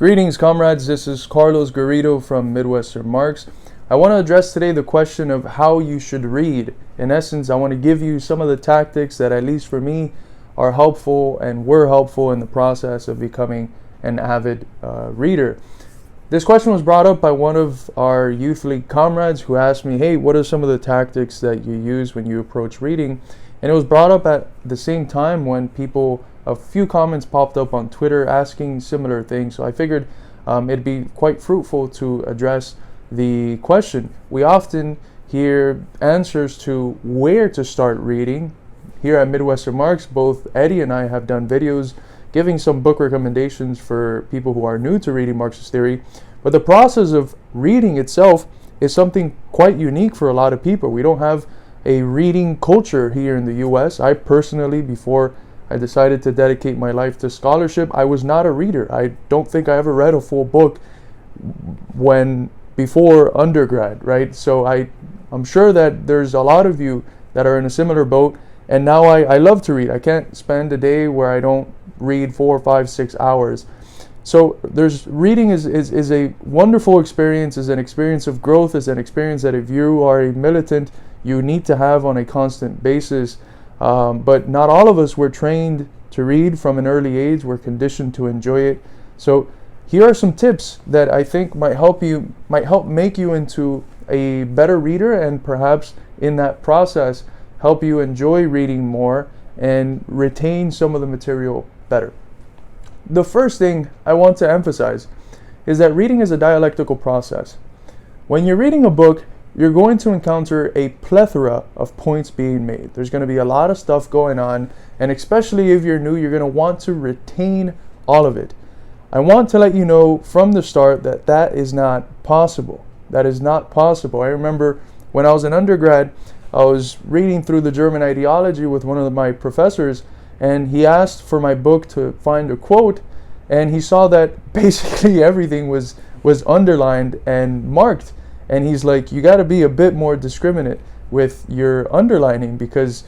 Greetings, comrades. This is Carlos Garrido from Midwestern Marks. I want to address today the question of how you should read. In essence, I want to give you some of the tactics that, at least for me, are helpful and were helpful in the process of becoming an avid reader. This question was brought up by one of our youth league comrades who asked me, hey, what are some of the tactics that you use when you approach reading? And it was brought up at the same time when a few comments popped up on Twitter asking similar things. So I figured it'd be quite fruitful to address the question. We often hear answers to where to start reading. Here at Midwestern Marks, both Eddie and I have done videos giving some book recommendations for people who are new to reading Marxist theory. But the process of reading itself is something quite unique for a lot of people. We don't have a reading culture here in the US. I personally, before I decided to dedicate my life to scholarship, I was not a reader. I don't think I ever read a full book before undergrad, right? So I'm sure that there's a lot of you that are in a similar boat, and now I love to read. I can't spend a day where I don't read 4, 5, 6 hours. So reading is a wonderful experience, is an experience of growth, is an experience that if you are a militant, you need to have on a constant basis. But not all of us were trained to read from an early age. We're conditioned to enjoy it. So here are some tips that I think might help make you into a better reader, and perhaps in that process help you enjoy reading more and retain some of the material better. The first thing I want to emphasize is that reading is a dialectical process. When you're reading a book, you're going to encounter a plethora of points being made. There's going to be a lot of stuff going on, and especially if you're new, you're going to want to retain all of it. I want to let you know from the start that is not possible. That is not possible. I remember when I was an undergrad, I was reading through the German ideology with one of my professors, and he asked for my book to find a quote, and he saw that basically everything was underlined and marked. And he's like, you got to be a bit more discriminate with your underlining because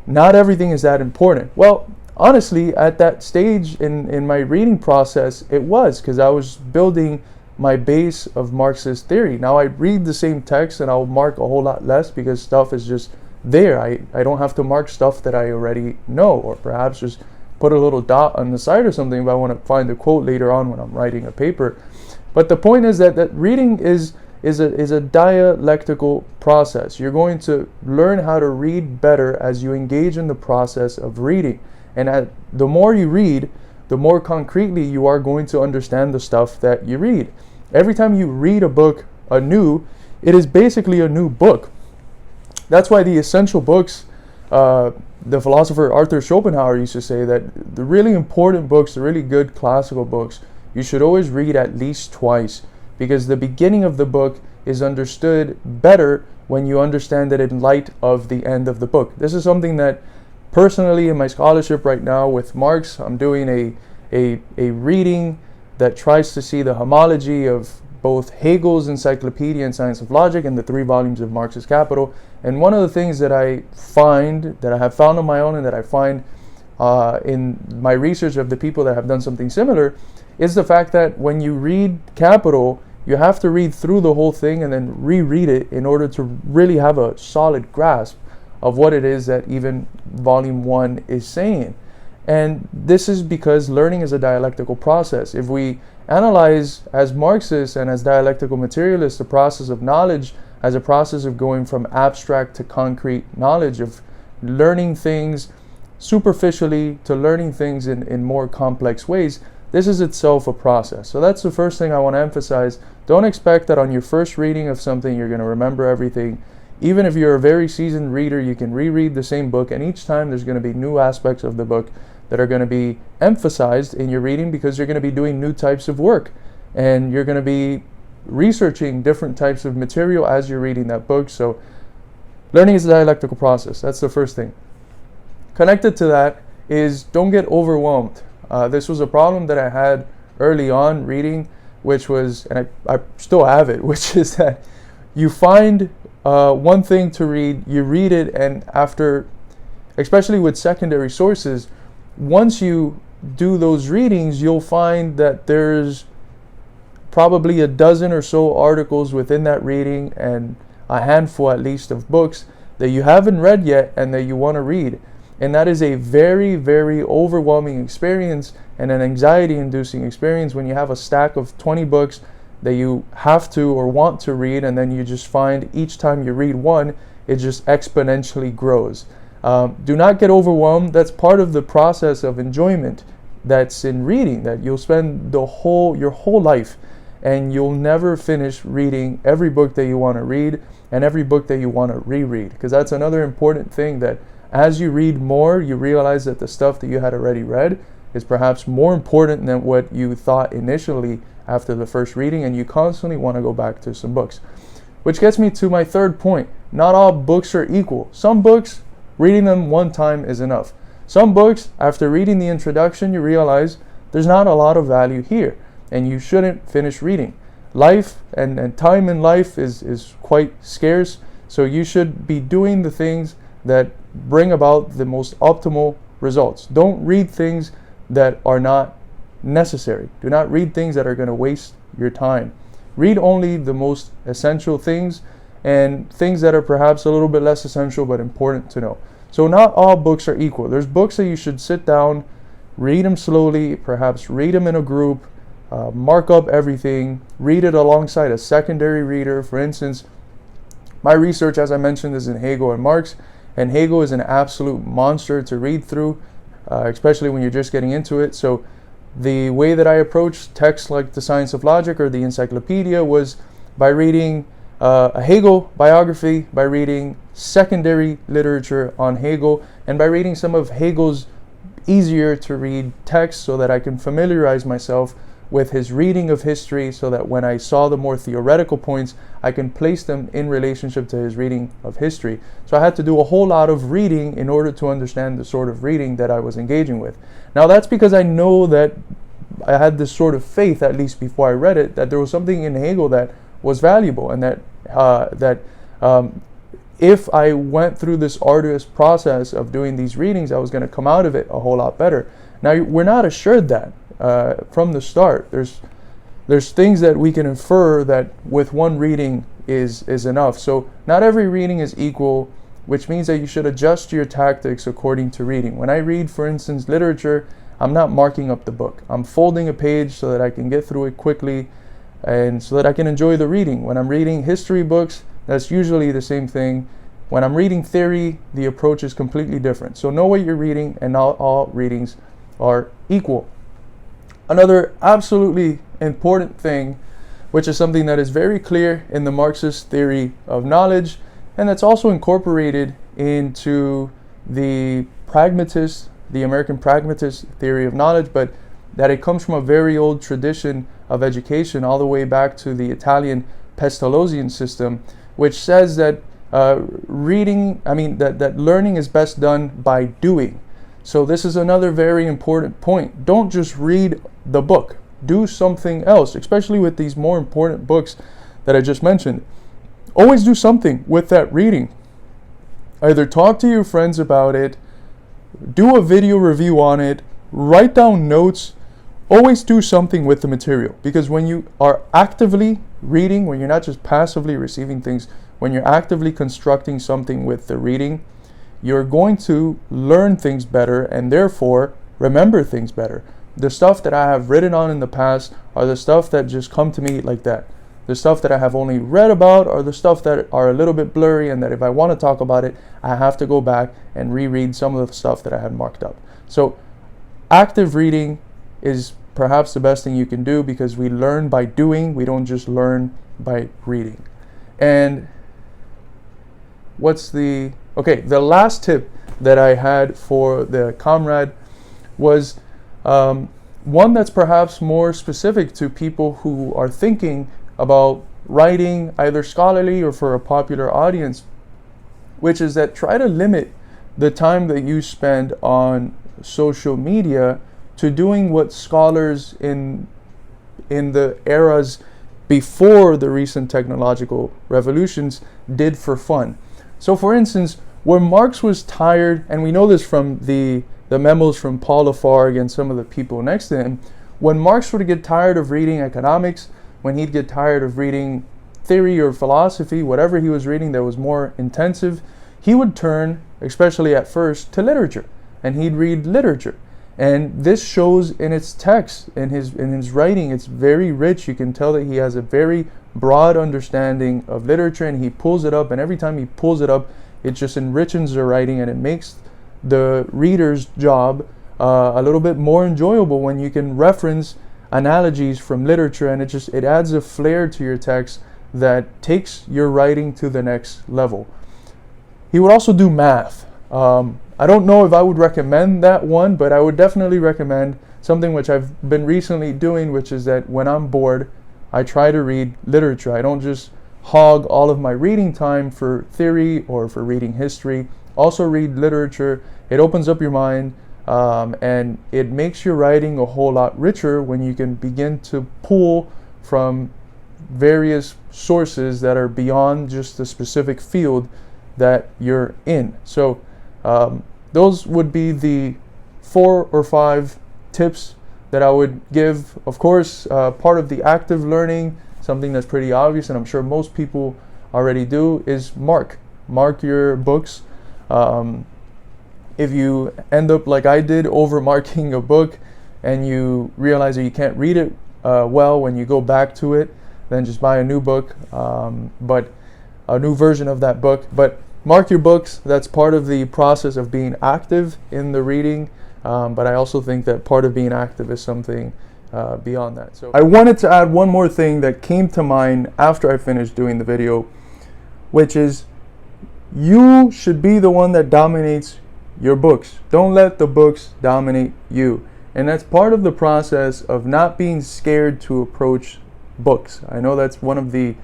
not everything is that important. Well, honestly, at that stage in my reading process, it was, because I was building my base of Marxist theory. Now I read the same text and I'll mark a whole lot less because stuff is just there. I don't have to mark stuff that I already know, or perhaps just put a little dot on the side or something if I want to find a quote later on when I'm writing a paper. But the point is that reading is a dialectical process. You're going to learn how to read better as you engage in the process of reading. And the more you read, the more concretely you are going to understand the stuff that you read. Every time you read a book anew, it is basically a new book. That's why the essential books, the philosopher Arthur Schopenhauer used to say that the really important books, the really good classical books, you should always read at least twice, because the beginning of the book is understood better when you understand it in light of the end of the book. This is something that personally in my scholarship right now with Marx, I'm doing a reading that tries to see the homology of both Hegel's Encyclopedia and Science of Logic and the 3 volumes of Marx's Capital. And one of the things that I have found on my own, and that I find in my research of the people that have done something similar, is the fact that when you read Capital, you have to read through the whole thing and then reread it in order to really have a solid grasp of what it is that even volume 1 is saying. And this is because learning is a dialectical process. If we analyze as Marxists and as dialectical materialists the process of knowledge as a process of going from abstract to concrete knowledge, of learning things superficially to learning things in more complex ways, this is itself a process. So that's the first thing I want to emphasize. Don't expect that on your first reading of something you're going to remember everything. Even if you're a very seasoned reader, you can reread the same book, and each time there's going to be new aspects of the book that are going to be emphasized in your reading, because you're going to be doing new types of work and you're going to be researching different types of material as you're reading that book. So learning is a dialectical process. That's the first thing. Connected to that is, don't get overwhelmed. This was a problem that I had early on reading, which was, and I still have it, which is that you find one thing to read, you read it, and after, especially with secondary sources, once you do those readings, you'll find that there's probably a dozen or so articles within that reading, and a handful at least of books that you haven't read yet and that you want to read. And that is a very, very overwhelming experience and an anxiety-inducing experience when you have a stack of 20 books that you have to or want to read, and then you just find each time you read one, it just exponentially grows. Do not get overwhelmed. That's part of the process of enjoyment that's in reading, that you'll spend your whole life and you'll never finish reading every book that you want to read and every book that you want to reread, because that's another important thing, that as you read more, you realize that the stuff that you had already read is perhaps more important than what you thought initially after the first reading, and you constantly want to go back to some books. Which gets me to my third point. Not all books are equal. Some books, reading them one time is enough. Some books, after reading the introduction, you realize there's not a lot of value here, and you shouldn't finish reading. Life and time in life is quite scarce, so you should be doing the things that bring about the most optimal results. Don't read things that are not necessary. Do not read things that are going to waste your time. Read only the most essential things, and things that are perhaps a little bit less essential but important to know. So not all books are equal. There's books that you should sit down, read them slowly, perhaps read them in a group, mark up everything, read it alongside a secondary reader. For instance, my research, as I mentioned, is in Hegel and Marx, and Hegel is an absolute monster to read through, especially when you're just getting into it. So the way that I approached texts like The Science of Logic or the Encyclopedia was by reading a Hegel biography, by reading secondary literature on Hegel, and by reading some of Hegel's easier to read texts, so that I can familiarize myself with his reading of history, so that when I saw the more theoretical points, I can place them in relationship to his reading of history. So I had to do a whole lot of reading in order to understand the sort of reading that I was engaging with. Now that's because I know that I had this sort of faith, at least before I read it, that there was something in Hegel that was valuable, and that if I went through this arduous process of doing these readings, I was going to come out of it a whole lot better. Now we're not assured that from the start. There's things that we can infer that with one reading is enough. So not every reading is equal, which means that you should adjust your tactics according to reading. When I read, for instance, literature, I'm not marking up the book. I'm folding a page so that I can get through it quickly and so that I can enjoy the reading. When I'm reading history books, that's usually the same thing. When I'm reading theory, the approach is completely different. So know what you're reading, and not all readings are equal. Another absolutely important thing, which is something that is very clear in the Marxist theory of knowledge, and that's also incorporated into the American pragmatist theory of knowledge, but that it comes from a very old tradition of education, all the way back to the Italian Pestalozzian system, which says that that learning is best done by doing. So this is another very important point. Don't just read the book. Do something else, especially with these more important books that I just mentioned. Always do something with that reading. Either talk to your friends about it, do a video review on it, write down notes. Always do something with the material, because when you are actively reading, when you're not just passively receiving things, when you're actively constructing something with the reading, you're going to learn things better and therefore remember things better. The stuff that I have written on in the past are the stuff that just come to me like that. The stuff that I have only read about are the stuff that are a little bit blurry, and that if I want to talk about it, I have to go back and reread some of the stuff that I had marked up. So active reading is perhaps the best thing you can do, because we learn by doing, we don't just learn by reading. And the last tip that I had for the comrade was one that's perhaps more specific to people who are thinking about writing either scholarly or for a popular audience, which is that try to limit the time that you spend on social media to doing what scholars in the eras before the recent technological revolutions did for fun. So for instance, when Marx was tired, and we know this from the memos from Paul Lafargue and some of the people next to him, when Marx would get tired of reading economics, when he'd get tired of reading theory or philosophy, whatever he was reading that was more intensive, he would turn, especially at first, to literature, and he'd read literature. And this shows in its text, in his writing. It's very rich. You can tell that he has a very broad understanding of literature, and he pulls it up, and every time he pulls it up, it just enriches the writing, and it makes the reader's job a little bit more enjoyable when you can reference analogies from literature, and it adds a flair to your text that takes your writing to the next level. He would also do math. I don't know if I would recommend that one, but I would definitely recommend something which I've been recently doing, which is that when I'm bored, I try to read literature. I don't just hog all of my reading time for theory or for reading history. Also read literature. It opens up your mind, and it makes your writing a whole lot richer when you can begin to pull from various sources that are beyond just the specific field that you're in. So those would be the 4 or 5 tips that I would give. Of course, part of the active learning, something that's pretty obvious, and I'm sure most people already do, is mark your books. If you end up like I did, over marking a book, and you realize that you can't read it well when you go back to it, then just buy a new book, but a new version of that book. But mark your books. That's part of the process of being active in the reading. But I also think that part of being active is something beyond that. So I wanted to add one more thing that came to mind after I finished doing the video, which is you should be the one that dominates your books. Don't let the books dominate you. And that's part of the process of not being scared to approach books. I know that's one of the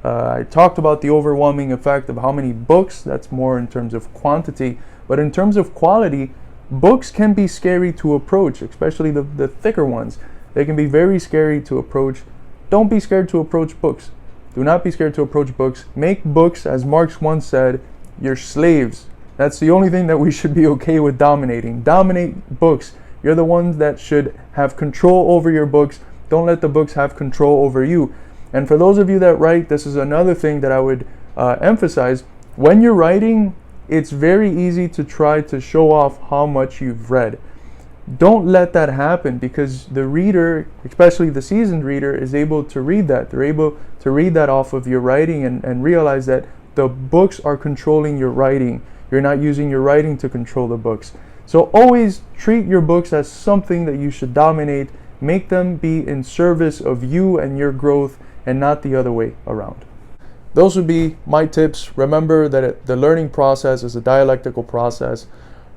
I talked about the overwhelming effect of how many books. That's more in terms of quantity, but in terms of quality, books can be scary to approach, especially the thicker ones. They can be very scary to approach. Don't be scared to approach books. Do not be scared to approach books. Make books, as Marx once said, your slaves. That's the only thing that we should be okay with dominating. Dominate books. You're the ones that should have control over your books. Don't let the books have control over you. And for those of you that write, this is another thing that I would emphasize. When you're writing, it's very easy to try to show off how much you've read. Don't let that happen, because the reader, especially the seasoned reader, is able to read that. They're able to read that off of your writing and realize that the books are controlling your writing. You're not using your writing to control the books. So always treat your books as something that you should dominate. Make them be in service of you and your growth, and not the other way around. Those would be my tips. Remember that the learning process is a dialectical process.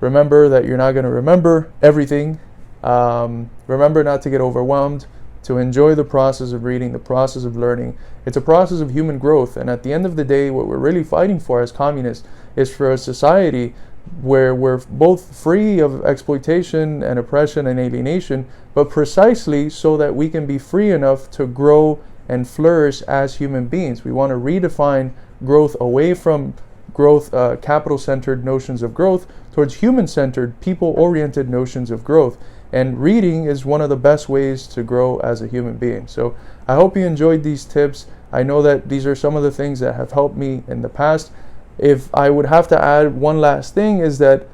Remember that you're not going to remember everything. Remember not to get overwhelmed, to enjoy the process of reading, the process of learning. It's a process of human growth, and at the end of the day, what we're really fighting for as communists is for a society where we're both free of exploitation and oppression and alienation, but precisely so that we can be free enough to grow and flourish as human beings. We want to redefine growth away from growth, capital-centered notions of growth, towards human-centered, people-oriented notions of growth. And reading is one of the best ways to grow as a human being. So I hope you enjoyed these tips. I know that these are some of the things that have helped me in the past. If I would have to add one last thing, is that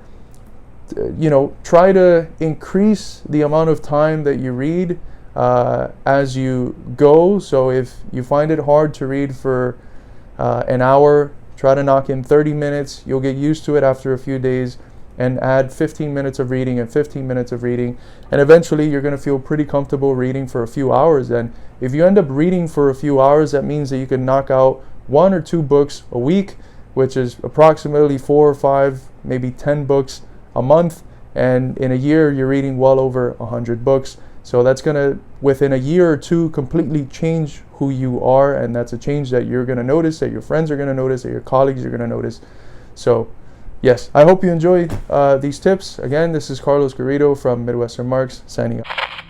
try to increase the amount of time that you read as you go. So if you find it hard to read for an hour, try to knock in 30 minutes. You'll get used to it after a few days, and add 15 minutes of reading and 15 minutes of reading. And eventually you're going to feel pretty comfortable reading for a few hours. And if you end up reading for a few hours, that means that you can knock out 1 or 2 books a week, which is approximately 4 or 5, maybe 10 books a month. And in a year, you're reading well over 100 books. So that's going to, within a year or two, completely change who you are. And that's a change that you're going to notice, that your friends are going to notice, that your colleagues are going to notice. So yes, I hope you enjoy these tips. Again, this is Carlos Garrido from Midwestern Marx, signing off.